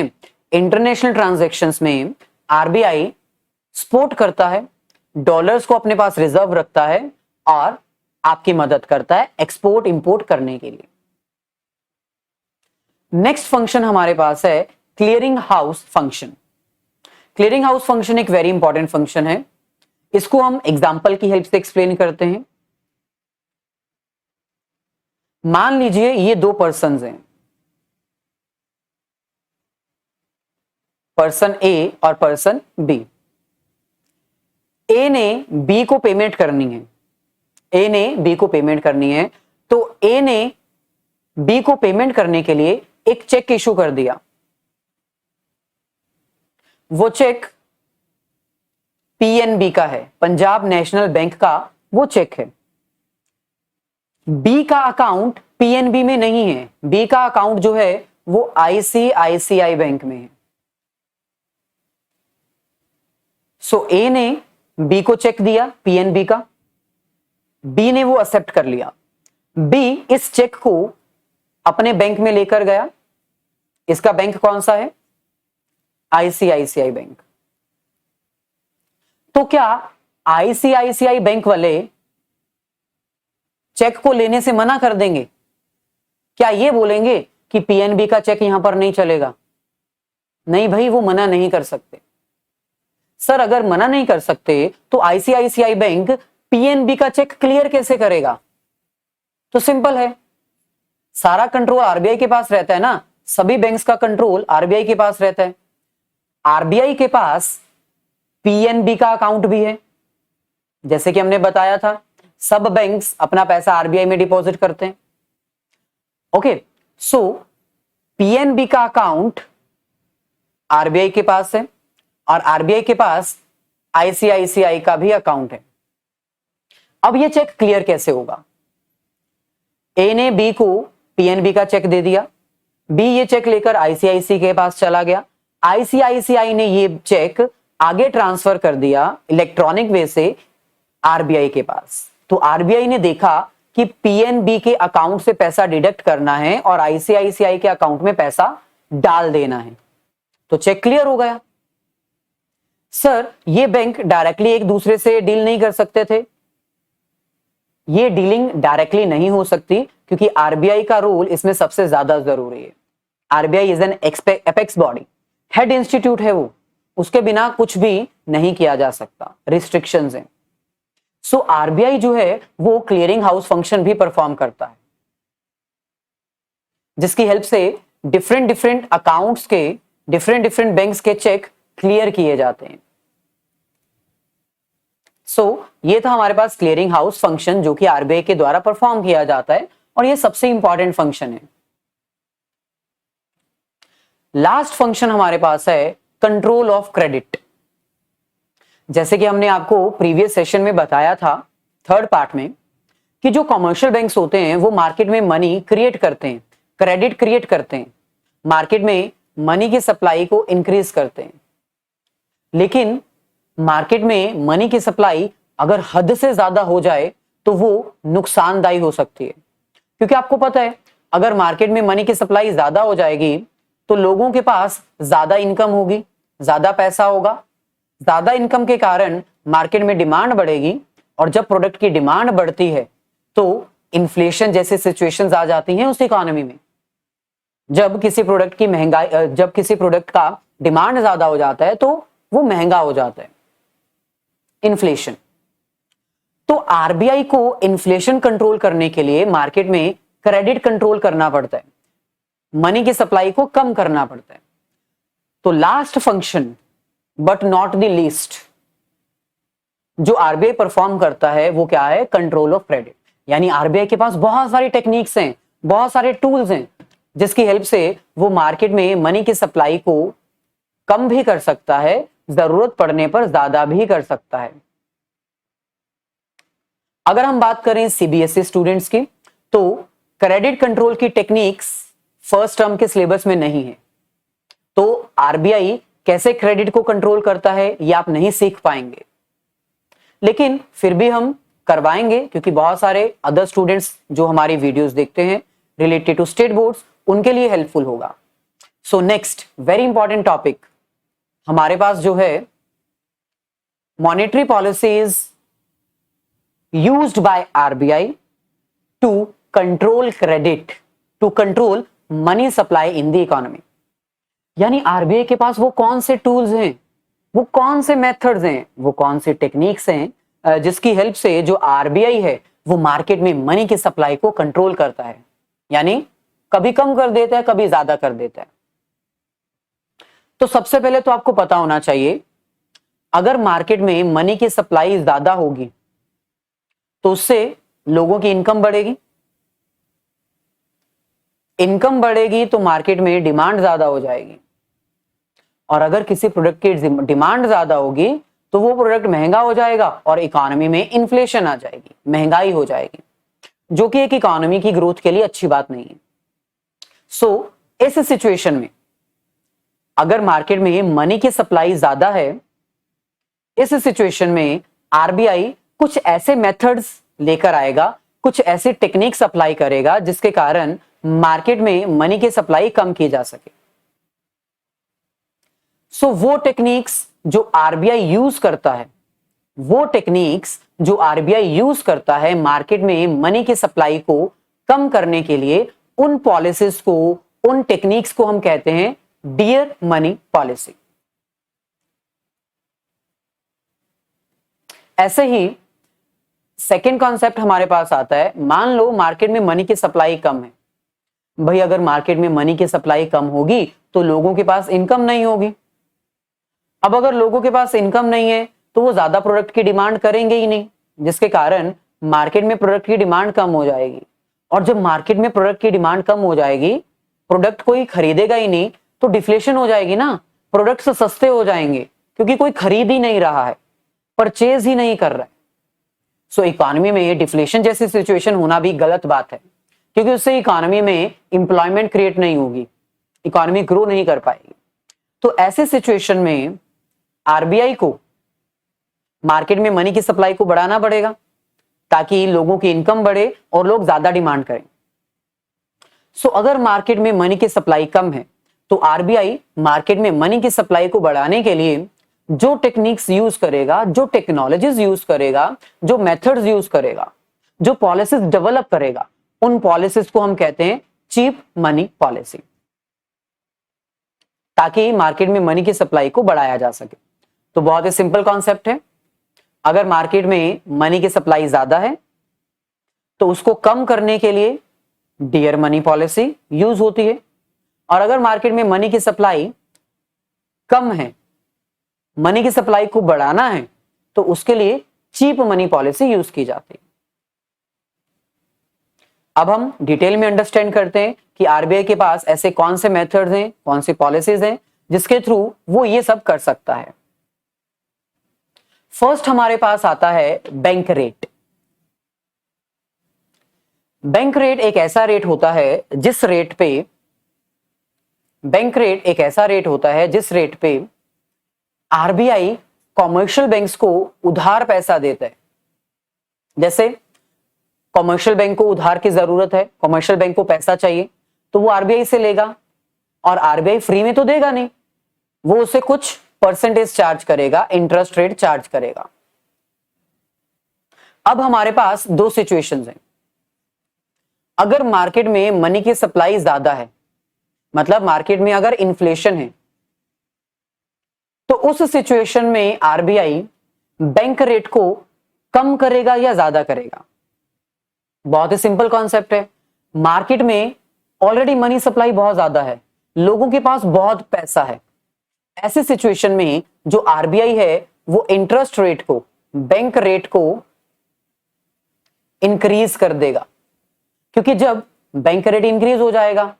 इंटरनेशनल ट्रांजैक्शंस में आरबीआई सपोर्ट करता है, डॉलर्स को अपने पास रिजर्व रखता है, और आपकी मदद करता है एक्सपोर्ट इंपोर्ट करने के लिए। नेक्स्ट फंक्शन हमारे पास है clearing house function. Clearing house function एक वेरी इंपॉर्टेंट फंक्शन है। इसको हम एग्जांपल की हेल्प से एक्सप्लेन करते हैं। मान लीजिए ये दो पर्सन्स हैं, पर्सन ए और पर्सन बी। ए ने बी को पेमेंट करनी है, ए ने बी को पेमेंट करनी है, तो ए ने बी को पेमेंट करने के लिए एक चेक इशू कर दिया। वो चेक पीएनबी का है, पंजाब नेशनल बैंक का वो चेक है। बी का अकाउंट पीएनबी में नहीं है, बी का अकाउंट जो है वो आईसीआईसीआई बैंक में है। सो ए ने बी को चेक दिया पीएनबी का, बी ने वो एक्सेप्ट कर लिया। बी इस चेक को अपने बैंक में लेकर गया। इसका बैंक कौन सा है? ICICI bank. तो क्या आईसीआईसीआई बैंक वाले चेक को लेने से मना कर देंगे? क्या ये बोलेंगे कि पीएनबी का चेक यहां पर नहीं चलेगा? नहीं भाई, वो मना नहीं कर सकते। सर अगर मना नहीं कर सकते तो आईसीआईसीआई बैंक पीएनबी का चेक क्लियर कैसे करेगा? तो सिंपल है, सारा कंट्रोल आरबीआई के पास रहता है ना, सभी बैंक्स का कंट्रोल आरबीआई के पास रहता है। आरबीआई के पास पीएनबी का अकाउंट भी है, जैसे कि हमने बताया था सब बैंक्स अपना पैसा आरबीआई में डिपॉजिट करते हैं। ओके, सो पीएनबी का अकाउंट आरबीआई के पास है और आरबीआई के पास आईसीआईसीआई का भी अकाउंट है। अब ये चेक क्लियर कैसे होगा? ए ने बी को पीएनबी का चेक दे दिया, बी ये चेक लेकर आईसीआईसीआई के पास चला गया, आईसीआईसीआई ने ये चेक आगे ट्रांसफर कर दिया इलेक्ट्रॉनिक वे से आरबीआई के पास। तो आरबीआई ने देखा कि पीएनबी के अकाउंट से पैसा डिडक्ट करना है और आईसीआईसीआई के अकाउंट में पैसा डाल देना है, तो चेक क्लियर हो गया। सर ये बैंक डायरेक्टली एक दूसरे से डील नहीं कर सकते थे? ये डीलिंग डायरेक्टली नहीं हो सकती क्योंकि आरबीआई का रोल इसमें सबसे ज्यादा जरूरी है। RBI is an apex body, head institute है वो, उसके बिना कुछ भी नहीं किया जा सकता, रिस्ट्रिक्शंस हैं। सो आरबीआई जो है वो क्लियरिंग हाउस फंक्शन भी परफॉर्म करता है, जिसकी हेल्प से डिफरेंट डिफरेंट अकाउंट्स के डिफरेंट बैंक्स के चेक क्लियर किए जाते हैं। सो ये था हमारे पास क्लियरिंग हाउस फंक्शन जो कि आरबीआई के द्वारा परफॉर्म किया जाता है और ये सबसे इंपॉर्टेंट फंक्शन है। लास्ट फंक्शन हमारे पास है कंट्रोल ऑफ क्रेडिट। जैसे कि हमने आपको प्रीवियस सेशन में बताया था थर्ड पार्ट में कि जो कमर्शियल बैंक्स होते हैं वो मार्केट में मनी क्रिएट करते हैं, क्रेडिट क्रिएट करते हैं, मार्केट में मनी की सप्लाई को इंक्रीज करते हैं। लेकिन मार्केट में मनी की सप्लाई अगर हद से ज्यादा हो जाए तो वो नुकसानदायी हो सकती है, क्योंकि आपको पता है अगर मार्केट में मनी की सप्लाई ज्यादा हो जाएगी तो लोगों के पास ज्यादा इनकम होगी, ज्यादा पैसा होगा, ज्यादा इनकम के कारण मार्केट में डिमांड बढ़ेगी और जब प्रोडक्ट की डिमांड बढ़ती है तो इन्फ्लेशन जैसे सिचुएशंस आ जाती हैं उस इकोनॉमी में। जब किसी प्रोडक्ट की महंगाई, जब किसी प्रोडक्ट का डिमांड ज्यादा हो जाता है तो वो महंगा हो जाता है, इन्फ्लेशन। तो आरबीआई को इन्फ्लेशन कंट्रोल करने के लिए मार्केट में क्रेडिट कंट्रोल करना पड़ता है, मनी की सप्लाई को कम करना पड़ता है। तो last function but not the least जो आरबीआई परफॉर्म करता है वो क्या है? Control of credit. यानी आरबीआई के पास बहुत सारी टेक्निक्स हैं, बहुत सारे टूल्स हैं जिसकी हेल्प से वो मार्केट में मनी की सप्लाई को कम भी कर सकता है, जरूरत पड़ने पर ज्यादा भी कर सकता है। अगर हम बात करें सीबीएसई स्टूडेंट्स की तो क्रेडिट कंट्रोल की टेक्निक्स फर्स्ट टर्म के सिलेबस में नहीं है, तो आरबीआई कैसे क्रेडिट को कंट्रोल करता है ये आप नहीं सीख पाएंगे, लेकिन फिर भी हम करवाएंगे क्योंकि बहुत सारे अदर स्टूडेंट्स जो हमारी वीडियोस देखते हैं रिलेटेड टू स्टेट बोर्ड्स उनके लिए हेल्पफुल होगा। So next very important topic हमारे पास जो है monetary policies used by RBI to control credit, to control money supply in the economy. यानी आरबीआई के पास वो कौन से टूल्स हैं, वो कौन से मेथड्स हैं, वो कौन से टेक्निक्स हैं जिसकी हेल्प से जो आरबीआई है वो मार्केट में मनी की सप्लाई को कंट्रोल करता है, यानी कभी कम कर देता है कभी ज्यादा कर देता है। तो सबसे पहले तो आपको पता होना चाहिए अगर मार्केट में मनी की सप्लाई ज्यादा होगी तो उससे लोगों की इनकम बढ़ेगी, इनकम बढ़ेगी तो मार्केट में डिमांड ज्यादा हो जाएगी, और अगर किसी प्रोडक्ट की डिमांड ज्यादा होगी तो वो प्रोडक्ट महंगा हो जाएगा और इकोनॉमी में इन्फ्लेशन आ जाएगी, महंगाई हो जाएगी, जो कि एक इकोनॉमी की ग्रोथ के लिए अच्छी बात नहीं है। सो इस सिचुएशन में अगर मार्केट में मनी की सप्लाई ज्यादा है, इस सिचुएशन में आरबीआई कुछ ऐसे मेथड्स लेकर आएगा, कुछ ऐसे टेक्निक्स अप्लाई करेगा जिसके कारण मार्केट में मनी की सप्लाई कम की जा सके। सो वो टेक्निक्स जो आरबीआई यूज करता है, वो टेक्निक्स जो आरबीआई यूज करता है मार्केट में मनी की सप्लाई को कम करने के लिए, उन पॉलिसीज को, उन टेक्निक्स को हम कहते हैं डियर मनी पॉलिसी। ऐसे ही सेकेंड कॉन्सेप्ट हमारे पास आता है, मान लो मार्केट में मनी की सप्लाई कम है। भाई अगर मार्केट में मनी की सप्लाई कम होगी तो लोगों के पास इनकम नहीं होगी। अब अगर लोगों के पास इनकम नहीं है तो वो ज्यादा प्रोडक्ट की डिमांड करेंगे ही नहीं, जिसके कारण मार्केट में प्रोडक्ट की डिमांड कम हो जाएगी। और जब मार्केट में प्रोडक्ट की डिमांड कम हो जाएगी, प्रोडक्ट कोई खरीदेगा ही नहीं तो डिफ्लेशन हो जाएगी ना, प्रोडक्ट्स सस्ते हो जाएंगे क्योंकि कोई खरीद ही नहीं रहा है, परचेज ही नहीं कर रहा है। सो इकोनॉमी में डिफ्लेशन जैसी सिचुएशन होना भी गलत बात है, क्योंकि उससे इकोनॉमी में एम्प्लॉयमेंट क्रिएट नहीं होगी, इकोनॉमी ग्रो नहीं कर पाएगी। तो ऐसे सिचुएशन में आरबीआई को मार्केट में मनी की सप्लाई को बढ़ाना पड़ेगा ताकि लोगों की इनकम बढ़े और लोग ज्यादा डिमांड करें। सो अगर मार्केट में मनी की सप्लाई कम है तो आरबीआई मार्केट में मनी की सप्लाई को बढ़ाने के लिए जो टेक्निक्स यूज करेगा, जो टेक्नोलॉजीज यूज करेगा, जो मेथड्स यूज करेगा, जो पॉलिसीज डेवलप करेगा, उन पॉलिसीज को हम कहते हैं चीप मनी पॉलिसी, ताकि मार्केट में मनी की सप्लाई को बढ़ाया जा सके। तो बहुत ही सिंपल कॉन्सेप्ट है, अगर मार्केट में मनी की सप्लाई ज्यादा है तो उसको कम करने के लिए डियर मनी पॉलिसी यूज होती है, और अगर मार्केट में मनी की सप्लाई कम है, मनी की सप्लाई को बढ़ाना है तो उसके लिए चीप मनी पॉलिसी यूज की जाती है। अब हम डिटेल में अंडरस्टैंड करते हैं कि आरबीआई के पास ऐसे कौन से मेथड्स हैं, कौन सी पॉलिसीज हैं जिसके थ्रू वो ये सब कर सकता है। फर्स्ट हमारे पास आता है बैंक रेट। बैंक रेट एक ऐसा रेट होता है जिस रेट पे आरबीआई कॉमर्शियल बैंक्स को उधार पैसा देता है। जैसे कॉमर्शियल बैंक को उधार की जरूरत है, कॉमर्शियल बैंक को पैसा चाहिए तो वो आरबीआई से लेगा, और आरबीआई फ्री में तो देगा नहीं, वो उसे कुछ परसेंटेज चार्ज करेगा, इंटरेस्ट रेट चार्ज करेगा। अब हमारे पास दो सिचुएशंस हैं। अगर मार्केट में मनी की सप्लाई ज्यादा है, मतलब मार्केट में अगर इन्फ्लेशन है, तो उस सिचुएशन में आरबीआई बैंक रेट को कम करेगा या ज्यादा करेगा। बहुत ही सिंपल कॉन्सेप्ट है, मार्केट में ऑलरेडी मनी सप्लाई बहुत ज्यादा है, लोगों के पास बहुत पैसा है। ऐसी सिचुएशन में जो आरबीआई है वो इंटरेस्ट रेट को, बैंक रेट को इंक्रीज कर देगा, क्योंकि जब बैंक रेट इंक्रीज हो जाएगा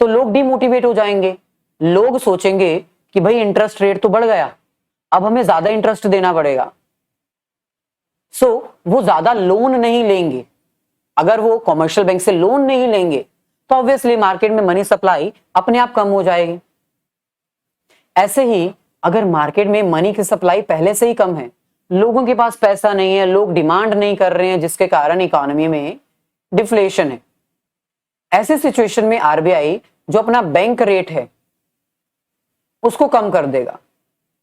तो लोग डिमोटिवेट हो जाएंगे, लोग सोचेंगे कि भाई इंटरेस्ट रेट तो बढ़ गया, अब हमें ज्यादा इंटरेस्ट देना पड़ेगा। सो वो ज्यादा लोन नहीं लेंगे। अगर वो कॉमर्शियल बैंक से लोन नहीं लेंगे तो ऑब्वियसली मार्केट में मनी सप्लाई अपने आप कम हो जाएगी। ऐसे ही अगर मार्केट में मनी की सप्लाई पहले से ही कम है, लोगों के पास पैसा नहीं है, लोग डिमांड नहीं कर रहे हैं, जिसके कारण इकोनॉमी में डिफ्लेशन है, ऐसे सिचुएशन में आरबीआई जो अपना बैंक रेट है उसको कम कर देगा।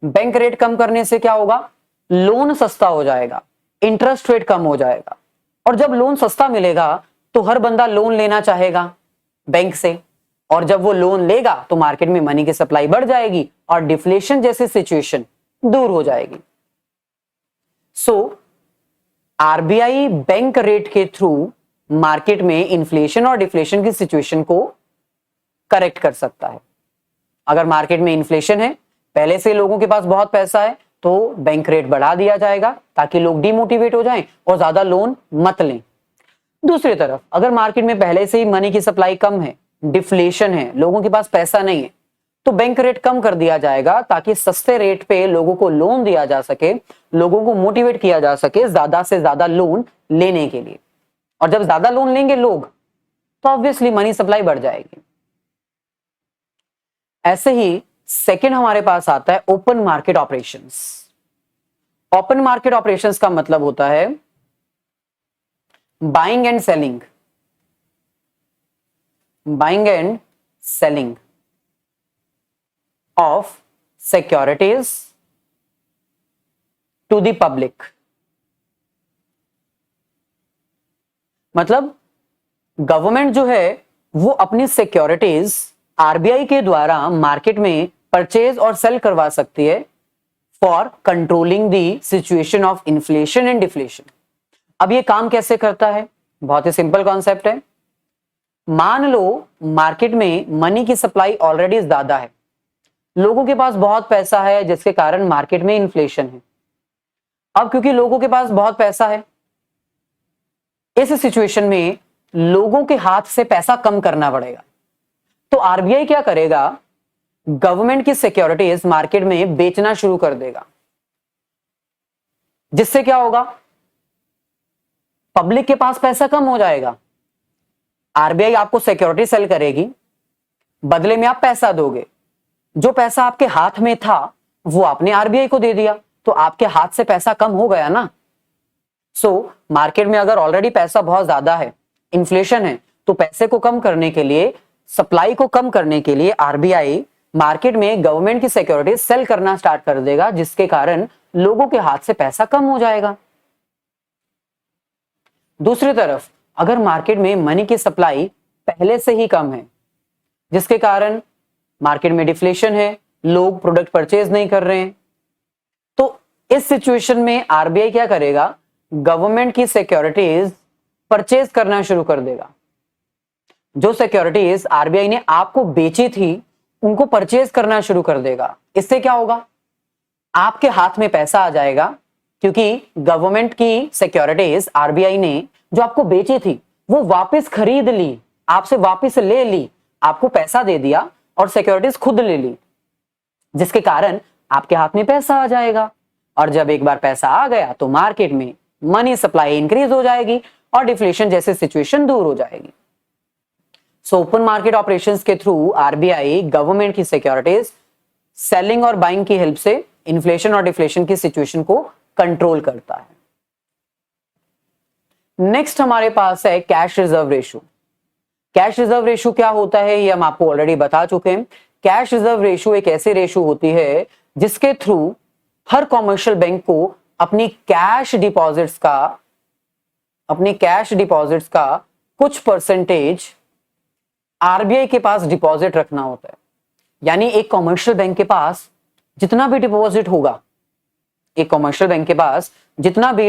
बैंक रेट कम करने से क्या होगा, लोन सस्ता हो जाएगा, इंटरेस्ट रेट कम हो जाएगा, और जब लोन सस्ता मिलेगा तो हर बंदा लोन लेना चाहेगा बैंक से, और जब वो लोन लेगा तो मार्केट में मनी की सप्लाई बढ़ जाएगी और डिफ्लेशन जैसी सिचुएशन दूर हो जाएगी। सो आरबीआई बैंक रेट के थ्रू मार्केट में इन्फ्लेशन और डिफ्लेशन की सिचुएशन को करेक्ट कर सकता है। अगर मार्केट में इन्फ्लेशन है, पहले से लोगों के पास बहुत पैसा है, तो बैंक रेट बढ़ा दिया जाएगा ताकि लोग डिमोटिवेट हो जाएं और ज्यादा लोन मत लें। दूसरी तरफ अगर मार्केट में पहले से ही मनी की सप्लाई कम है, डिफ्लेशन है, लोगों के पास पैसा नहीं है, तो बैंक रेट कम कर दिया जाएगा ताकि सस्ते रेट पे लोगों को लोन दिया जा सके, लोगों को मोटिवेट किया जा सके ज्यादा से ज्यादा लोन लेने के लिए। और जब ज्यादा लोन लेंगे लोग तो ऑब्वियसली मनी सप्लाई बढ़ जाएगी। ऐसे ही सेकंड हमारे पास आता है open market operations. Open market operations का मतलब होता है buying and selling, buying and selling of securities to the public. मतलब गवर्नमेंट जो है वो अपनी सिक्योरिटीज आरबीआई के द्वारा मार्केट में परचेज और सेल करवा सकती है for controlling the situation of inflation and deflation. अब ये काम कैसे करता है? बहुत ही सिंपल कॉन्सेप्ट है। मान लो मार्केट में मनी की सप्लाई ऑलरेडी ज्यादा है, लोगों के पास बहुत पैसा है जिसके कारण मार्केट में इन्फ्लेशन है। अब क्योंकि लोगों के पास बहुत पैसा है, इस सिचुएशन में लोगों के हाथ से पैसा कम करना पड़ेगा। तो आरबीआई क्या करेगा? गवर्नमेंट की सिक्योरिटीज मार्केट में बेचना शुरू कर देगा, जिससे क्या होगा? पब्लिक के पास पैसा कम हो जाएगा। आरबीआई आपको सिक्योरिटी सेल करेगी, बदले में आप पैसा दोगे। जो पैसा आपके हाथ में था वो आपने आरबीआई को दे दिया, तो आपके हाथ से पैसा कम हो गया ना। मार्केट में अगर ऑलरेडी पैसा बहुत ज्यादा है, इन्फ्लेशन है, तो पैसे को कम करने के लिए, सप्लाई को कम करने के लिए आरबीआई मार्केट में गवर्नमेंट की सिक्योरिटी सेल करना स्टार्ट कर देगा, जिसके कारण लोगों के हाथ से पैसा कम हो जाएगा। दूसरी तरफ अगर मार्केट में मनी की सप्लाई पहले से ही कम है, जिसके कारण मार्केट में डिफ्लेशन है, लोग प्रोडक्ट परचेज नहीं कर रहे हैं, तो इस सिचुएशन में आरबीआई क्या करेगा? गवर्नमेंट की सिक्योरिटीज परचेज करना शुरू कर देगा। जो सिक्योरिटीज आरबीआई ने आपको बेची थी उनको परचेज करना शुरू कर देगा। इससे क्या होगा? आपके हाथ में पैसा आ जाएगा, क्योंकि गवर्नमेंट की सिक्योरिटीज आरबीआई ने जो आपको बेची थी वो वापस खरीद ली, आपसे वापस ले ली, आपको पैसा दे दिया और सिक्योरिटीज खुद ले ली, जिसके कारण आपके हाथ में पैसा आ जाएगा। और जब एक बार पैसा आ गया तो मार्केट में मनी सप्लाई इंक्रीज हो जाएगी और डिफ्लेशन जैसी सिचुएशन दूर हो जाएगी। ओपन मार्केट ऑपरेशंस के थ्रू आरबीआई गवर्नमेंट की सिक्योरिटीज सेलिंग और बाइंग की हेल्प से इन्फ्लेशन और डिफ्लेशन की सिचुएशन को कंट्रोल करता है। नेक्स्ट हमारे पास है cash reserve ratio. Cash reserve ratio क्या होता है ये हम आपको ऑलरेडी बता चुके हैं। कैश रिजर्व रेशियो एक ऐसी रेशियो होती है जिसके थ्रू हर कॉमर्शियल बैंक को अपनी कैश डिपॉजिट्स का कुछ परसेंटेज आरबीआई के पास डिपॉजिट रखना होता है। यानी एक कॉमर्शियल बैंक के पास जितना भी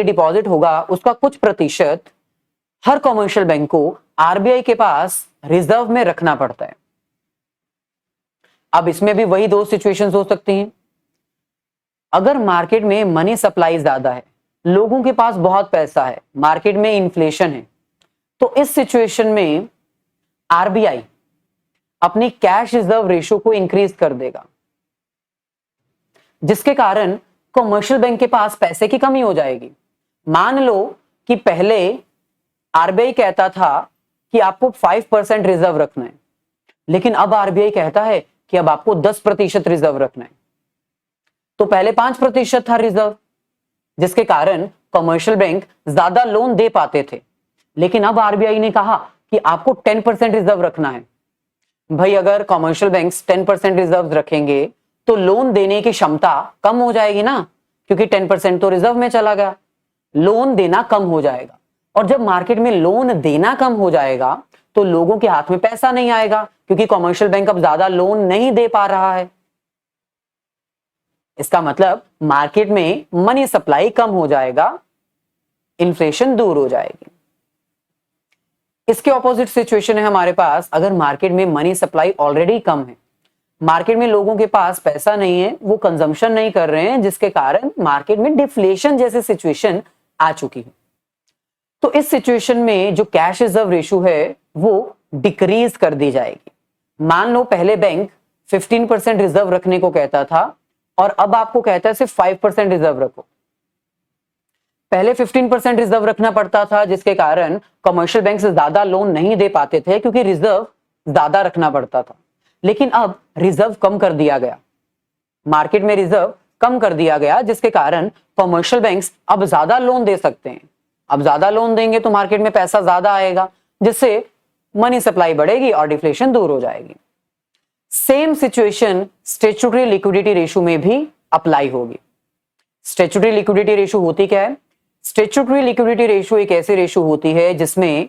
डिपॉजिट होगा, उसका कुछ प्रतिशत हर कॉमर्शियल बैंक को आरबीआई के पास रिजर्व में रखना पड़ता है। अब इसमें भी वही दो सिचुएशंस हो सकती हैं। अगर मार्केट में मनी सप्लाई ज्यादा है, लोगों के पास बहुत पैसा है, मार्केट में इन्फ्लेशन है, तो इस सिचुएशन में आरबीआई अपनी कैश रिजर्व रेशियो को इंक्रीज कर देगा, जिसके कारण कमर्शियल बैंक के पास पैसे की कमी हो जाएगी। मान लो कि पहले आरबीआई कहता था कि आपको 5% रिजर्व रखना है, लेकिन अब आरबीआई कहता है कि अब आपको 10% रिजर्व रखना है। तो पहले 5% था रिजर्व, जिसके कारण कमर्शियल बैंक ज्यादा लोन दे पाते थे, लेकिन अब आरबीआई ने कहा कि आपको 10% रिजर्व रखना है। भाई अगर कमर्शियल बैंक्स 10% रिजर्व रखेंगे तो लोन देने की क्षमता कम हो जाएगी ना, क्योंकि 10% तो रिजर्व में चला गया, लोन देना कम हो जाएगा। और जब मार्केट में लोन देना कम हो जाएगा तो लोगों के हाथ में पैसा नहीं आएगा, क्योंकि कमर्शियल बैंक अब ज्यादा लोन नहीं दे पा रहा है। इसका मतलब मार्केट में मनी सप्लाई कम हो जाएगा, इन्फ्लेशन दूर हो जाएगी। इसके ऑपोजिट सिचुएशन है हमारे पास, अगर मार्केट में मनी सप्लाई ऑलरेडी कम है, मार्केट में लोगों के पास पैसा नहीं है, वो कंजम्पशन नहीं कर रहे हैं, जिसके कारण मार्केट में डिफ्लेशन जैसी सिचुएशन आ चुकी है। तो इस सिचुएशन में जो कैश रिजर्व रेशियो है वो डिक्रीज कर दी जाएगी। मान लो पहले बैंक 15% रिजर्व रखने को कहता था और अब आपको कहता है सिर्फ 5% रिजर्व रखो। पहले 15% रिजर्व रखना पड़ता था, जिसके कारण कमर्शियल बैंक से ज्यादा लोन नहीं दे पाते थे क्योंकि रिजर्व ज्यादा रखना पड़ता था। लेकिन अब रिजर्व कम कर दिया गया, मार्केट में रिजर्व कम कर दिया गया, जिसके कारण कमर्शियल बैंक्स अब ज्यादा लोन दे सकते हैं। अब ज्यादा लोन देंगे तो मार्केट में पैसा ज्यादा आएगा, जिससे मनी सप्लाई बढ़ेगी और डिफ्लेशन दूर हो जाएगी। Same situation statutory liquidity ratio में भी अप्लाई होगी। स्टैट्यूटरी लिक्विडिटी रेशियो होती क्या है? स्टैट्यूटरी लिक्विडिटी रेशियो एक ऐसी रेशियो होती है जिसमें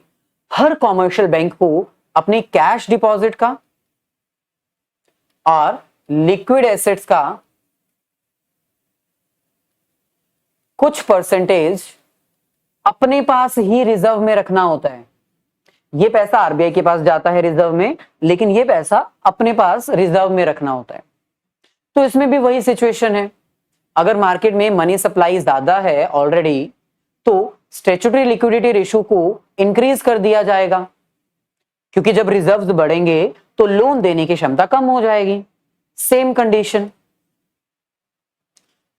हर कॉमर्शियल बैंक को अपनी कैश डिपॉजिट का और लिक्विड एसेट्स का कुछ परसेंटेज अपने पास ही रिजर्व में रखना होता है। ये पैसा आरबीआई के पास जाता है रिजर्व में, लेकिन ये पैसा अपने पास रिजर्व में रखना होता है। तो इसमें भी वही सिचुएशन है। अगर मार्केट में मनी सप्लाई ज्यादा है ऑलरेडी, तो स्टैट्यूटरी लिक्विडिटी रेशियो को इंक्रीज कर दिया जाएगा, क्योंकि जब रिजर्व्स बढ़ेंगे तो लोन देने की क्षमता कम हो जाएगी। Same condition.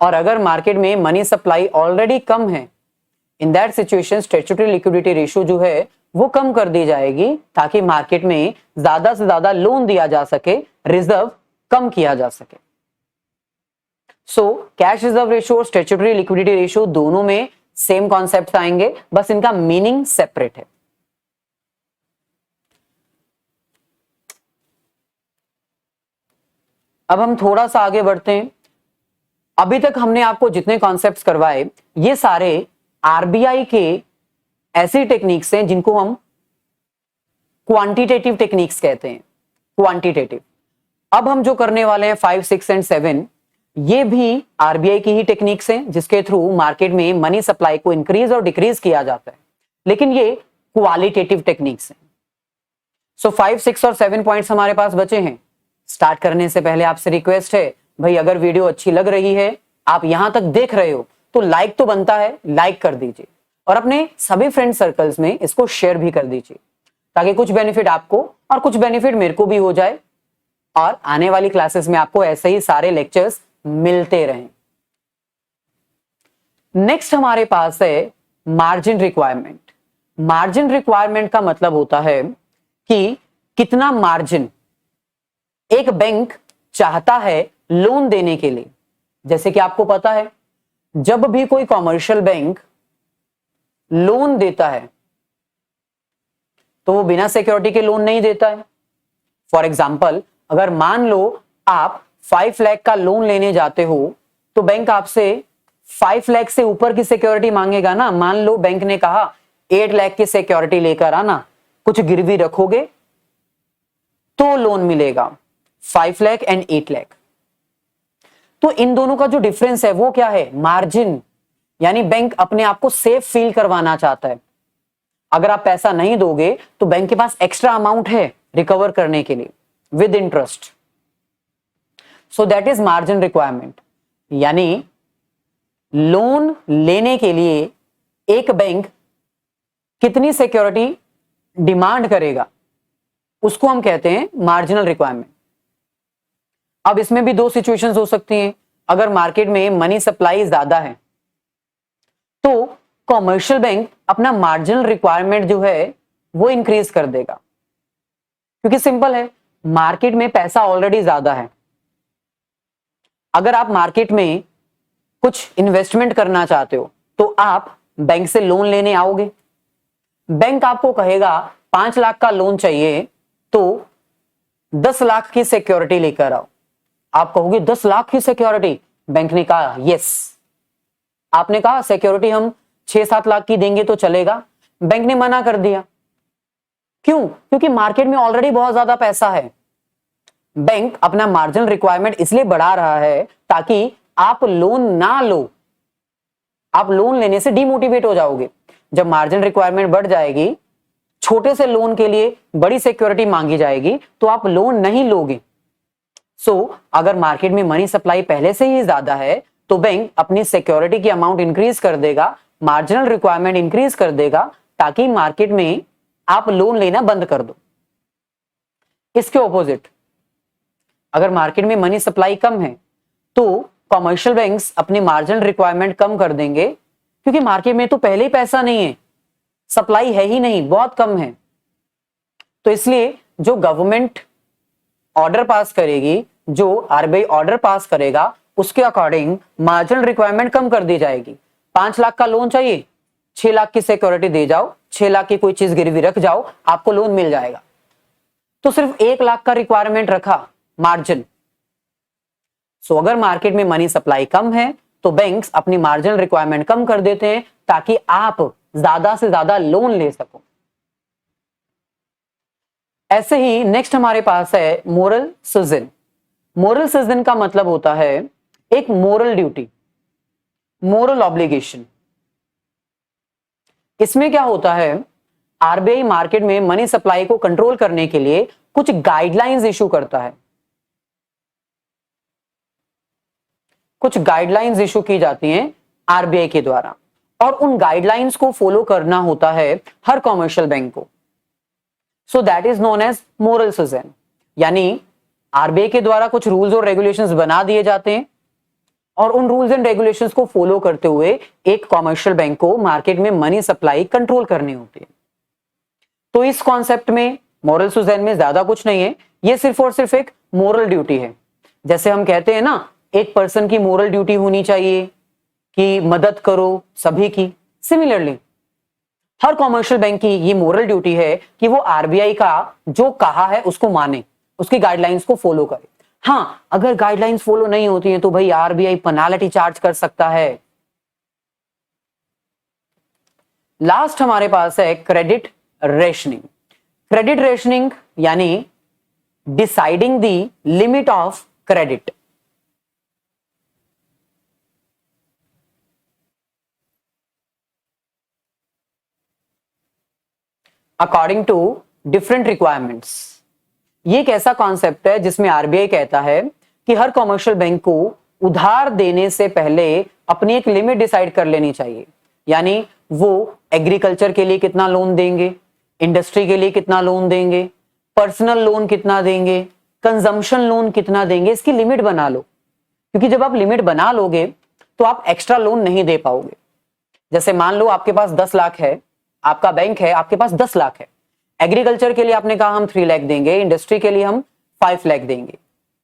और अगर मार्केट में मनी सप्लाई ऑलरेडी कम है, in that situation statutory liquidity ratio जो है वो कम कर दी जाएगी, ताकि मार्केट में ज्यादा से ज्यादा लोन दिया जा सके, रिजर्व कम किया जा सके। सो कैश रिजर्व रेशियो और स्टैट्यूटरी लिक्विडिटी रेशियो दोनों में सेम कॉन्सेप्ट आएंगे, बस इनका मीनिंग सेपरेट है। अब हम थोड़ा सा आगे बढ़ते हैं। अभी तक हमने आपको जितने कॉन्सेप्ट्स करवाए, ये सारे आरबीआई के ऐसी टेक्निक्स हैं जिनको हम क्वांटिटेटिव टेक्निक्स कहते हैं। क्वांटिटेटिव। अब हम जो करने वाले हैं 5, 6 एंड 7, ये भी आरबीआई की ही टेक्निक्स हैं, जिसके थ्रू मार्केट में मनी सप्लाई को इंक्रीज और डिक्रीज किया जाता है, लेकिन ये क्वालिटेटिव टेक्निक्स हैं। सो 5, 6 और 7 पॉइंट्स हमारे पास बचे हैं। स्टार्ट करने से पहले आपसे रिक्वेस्ट है, भाई अगर वीडियो अच्छी लग रही है, आप यहां तक देख रहे हो, तो लाइक तो बनता है, लाइक कर दीजिए और अपने सभी फ्रेंड सर्कल्स में इसको शेयर भी कर दीजिए, ताकि कुछ बेनिफिट आपको और कुछ बेनिफिट मेरे को भी हो जाए और आने वाली क्लासेस में आपको ऐसे ही सारे लेक्चर्स मिलते रहें। नेक्स्ट हमारे पास है मार्जिन रिक्वायरमेंट। मार्जिन रिक्वायरमेंट का मतलब होता है कि कितना मार्जिन एक बैंक चाहता है लोन देने के लिए। जैसे कि आपको पता है, जब भी कोई कॉमर्शियल बैंक लोन देता है तो वो बिना सिक्योरिटी के लोन नहीं देता है। फॉर एग्जाम्पल, अगर मान लो आप 5 लाख का लोन लेने जाते हो, तो बैंक आपसे 5 लाख से ऊपर की सिक्योरिटी मांगेगा ना। मान लो बैंक ने कहा 8 लाख की सिक्योरिटी लेकर आना, कुछ गिरवी रखोगे तो लोन मिलेगा। 5 लाख एंड 8 लाख। तो इन दोनों का जो डिफरेंस है वो क्या है? मार्जिन। यानी बैंक अपने आप को सेफ फील करवाना चाहता है। अगर आप पैसा नहीं दोगे तो बैंक के पास एक्स्ट्रा अमाउंट है रिकवर करने के लिए with interest. So that is margin requirement. यानी लोन लेने के लिए एक बैंक कितनी सिक्योरिटी डिमांड करेगा, उसको हम कहते हैं मार्जिनल रिक्वायरमेंट। अब इसमें भी दो सिचुएशंस हो सकती हैं। अगर मार्केट में मनी सप्लाई ज्यादा है तो कॉमर्शियल बैंक अपना मार्जिनल रिक्वायरमेंट जो है वो इंक्रीज कर देगा, क्योंकि सिंपल है, मार्केट में पैसा ऑलरेडी ज्यादा है। अगर आप मार्केट में कुछ इन्वेस्टमेंट करना चाहते हो तो आप बैंक से लोन लेने आओगे। बैंक आपको कहेगा 5 लाख का लोन चाहिए तो 10 लाख की सिक्योरिटी लेकर आओ। आप कहोगे 10 लाख की सिक्योरिटी? बैंक ने कहा यस। आपने कहा सिक्योरिटी हम 6-7 लाख की देंगे तो चलेगा? बैंक ने मना कर दिया। क्यों? क्योंकि मार्केट में ऑलरेडी बहुत ज्यादा पैसा है। बैंक अपना मार्जिनल रिक्वायरमेंट इसलिए बढ़ा रहा है ताकि आप लोन ना लो। आप लोन लेने से डिमोटिवेट हो जाओगे। जब मार्जिन रिक्वायरमेंट बढ़ जाएगी, छोटे से लोन के लिए बड़ी सिक्योरिटी मांगी जाएगी, तो आप लोन नहीं लोगे। अगर मार्केट में मनी सप्लाई पहले से ही ज्यादा है तो बैंक अपनी सिक्योरिटी की अमाउंट इंक्रीज कर देगा, मार्जिनल रिक्वायरमेंट इंक्रीज कर देगा, ताकि मार्केट में आप लोन लेना बंद कर दो। इसके ऑपोजिट, अगर मार्केट में मनी सप्लाई कम है तो कमर्शियल बैंक्स अपनी मार्जिन रिक्वायरमेंट कम कर देंगे, क्योंकि मार्केट में तो पहले ही पैसा नहीं है, सप्लाई है ही नहीं, बहुत कम है। तो इसलिए जो गवर्नमेंट ऑर्डर पास करेगी, जो आरबीआई ऑर्डर पास करेगा, उसके अकॉर्डिंग मार्जिन रिक्वायरमेंट कम कर दी जाएगी। 5 लाख का लोन चाहिए, 6 लाख की सिक्योरिटी दे जाओ, 6 लाख की कोई चीज गिरवी रख जाओ, आपको लोन मिल जाएगा। तो सिर्फ 1 लाख का रिक्वायरमेंट रखा मार्जिन। सो अगर मार्केट में मनी सप्लाई कम है तो बैंक्स अपनी मार्जिन रिक्वायरमेंट कम कर देते हैं ताकि आप ज्यादा से ज्यादा लोन ले सको। ऐसे ही नेक्स्ट हमारे पास है मोरल सिजन। मोरल सिजन का मतलब होता है एक मोरल ड्यूटी, मोरल ऑब्लिगेशन। इसमें क्या होता है, आरबीआई मार्केट में मनी सप्लाई को कंट्रोल करने के लिए कुछ गाइडलाइंस इशू करता है। कुछ गाइडलाइंस इशू की जाती हैं आरबीआई के द्वारा, और उन गाइडलाइंस को फॉलो करना होता है हर कॉमर्शियल बैंक को। So that is known as moral suasion. यानी आरबीआई के द्वारा कुछ रूल्स और रेगुलेशंस बना दिए जाते हैं, और उन रूल्स एंड रेगुलेशंस को फॉलो करते हुए एक कॉमर्शियल बैंक को मार्केट में मनी सप्लाई कंट्रोल करनी होती है। तो इस कॉन्सेप्ट में, मोरल सिजन में ज्यादा कुछ नहीं है, ये सिर्फ और सिर्फ एक मोरल ड्यूटी है। जैसे हम कहते हैं ना, एक पर्सन की मोरल ड्यूटी होनी चाहिए कि मदद करो सभी की, सिमिलरली हर कॉमर्शियल बैंक की ये मोरल ड्यूटी है कि वो आरबीआई का जो कहा है उसको माने, उसकी गाइडलाइंस को फॉलो करे। हाँ, अगर गाइडलाइंस फॉलो नहीं होती है तो भाई आरबीआई पेनाल्टी चार्ज कर सकता है। लास्ट हमारे पास है क्रेडिट रेशनिंग। क्रेडिट रेशनिंग यानी deciding the limit of credit. According to different requirements. ये एक ऐसा कॉन्सेप्ट है जिसमें आरबीआई कहता है कि हर कॉमर्शियल बैंक को उधार देने से पहले अपनी एक लिमिट डिसाइड कर लेनी चाहिए। यानी वो एग्रीकल्चर के लिए कितना लोन देंगे, इंडस्ट्री के लिए कितना लोन देंगे, पर्सनल लोन कितना देंगे, कंजम्पशन लोन कितना देंगे, इसकी लिमिट बना लो। क्योंकि जब आप लिमिट बना लोगे तो आप एक्स्ट्रा लोन नहीं दे पाओगे। जैसे मान लो आपके पास 10 लाख है, आपका बैंक है, आपके पास 10 लाख है। एग्रीकल्चर के लिए आपने कहा हम 3 लाख देंगे, इंडस्ट्री के लिए हम 5 लाख देंगे,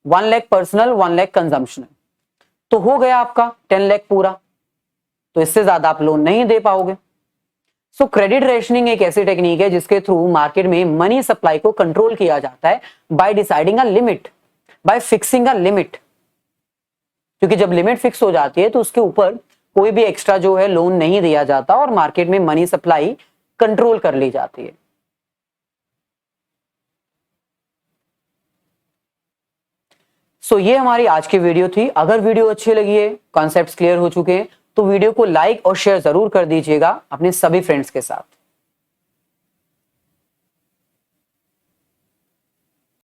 1 लाख पर्सनल, 1 लाख कंजम्पशन, तो हो गया आपका 10 लाख पूरा। तो इससे ज्यादा आप लोन नहीं दे पाओगे। सो क्रेडिट रेशनिंग एक ऐसी टेक्निक है जिसके थ्रू मार्केट में मनी सप्लाई को कंट्रोल किया जाता है by deciding a limit, by fixing a limit. क्योंकि जब लिमिट फिक्स हो जाती है तो उसके ऊपर कोई भी एक्स्ट्रा जो है लोन नहीं दिया जाता और मार्केट में मनी सप्लाई कंट्रोल कर ली जाती है। सो ये हमारी आज की वीडियो थी। अगर वीडियो अच्छी लगी है, कॉन्सेप्ट्स क्लियर हो चुके हैं, तो वीडियो को लाइक और शेयर जरूर कर दीजिएगा अपने सभी फ्रेंड्स के साथ।